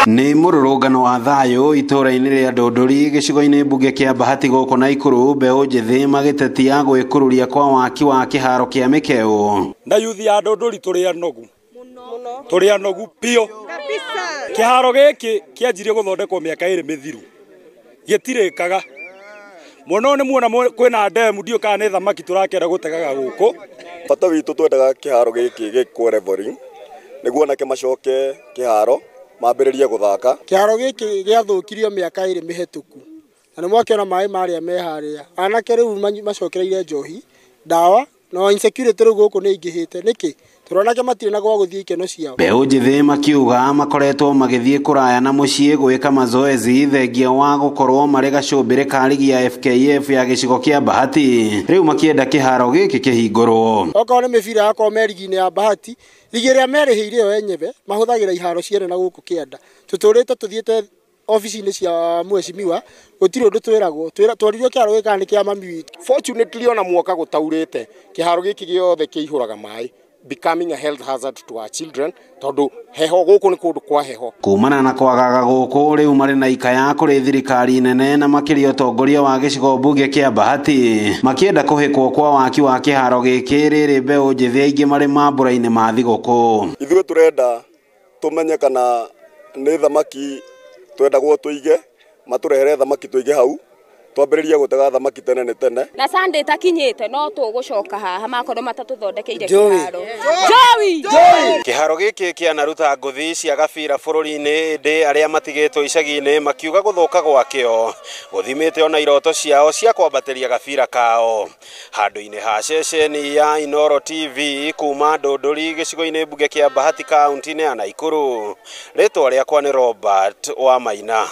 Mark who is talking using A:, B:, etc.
A: Ni mururungano wa thayo itura-ini ria Ndondori gicigo-ini mbunge kia Bahati goko Naikuru mbeũ njithi magitetia gwikururia kwa waki wa kiharo kia Mikeu.
B: Na yuthi ya Ndondori turi anogu pio kabisa. Kiharo giki kianjirie guthondekwo miaka iri mithiru gitirikaga muno ni muona kwina ndemu ndio kana ni thamaki turakera gutegaga guku.
C: Bata witu twendaga kiharo giki gikwo leveling niguo nake macoke kiharo mambiririe guthaka.
D: Kiharo giki giathukirio miaka iri mihituku na ni mwakiona mai maria meharia anake riu macokereire njohi dawa no insecurity riu guku ni ingihite niki turonake matire na gwa guthii ikeno ciao.
A: Mbeũ njithi makiuga makoretwo magithie kuraya na mucii gwika mazoezi thengia wa gukorwo mari gacumbire ka ligi ya FKF ya gicigo kia Bahati. Riu makienda kiharo giki kihingurwo.
D: Okorwo ni mibira yakwo merigi-ini ya Bahati ligi ria merihire yo enyewe mahuthagira iharo ciene na guku kienda tuturite tuthiete ofisi-ini cia mweshimiwa gutiri undu twiragwo twaririo kiharo gika ni kia mami witu.
E: Fortunately ona mwoka gutaurite kiharo giki giothe kiihuraga mai becoming a health hazard to our children tondu heho guku ni kundu kwa heho.
A: Kumana na kwagaga guku riu mari na ikaya kuri thirikari nene na makiria utongoria wa gicigo mbunge kia Bahati makienda kuhikwo kwa waki wa kiharo giki riri mbeũ njithi aingi mari mambura-ini ma thiguku.
C: Ithuĩ turenda tumenye kana ni thamaki twendagwo tuige maturehere thamaki tuige hau twambiririe gutega thamaki tene ni tene
F: na Sunday takinyite no tugucoka haha makorwo matatuthondekeire kiharo Joey
A: kiharo giki kianaruta nguthi cia gabira bururi-ini ndi aria matigitwo icagi-ini makiuga guthuka gwakio guthimite ona iroto ciao cia kwambatiria gabira kao handu-ini ha ceceni ya Inooro TV kuma Ndondori gicigo-ini mbunge kia Bahati kaunti-ini ya Naikuru. Ritwa riakwa ni Robert Wamaina.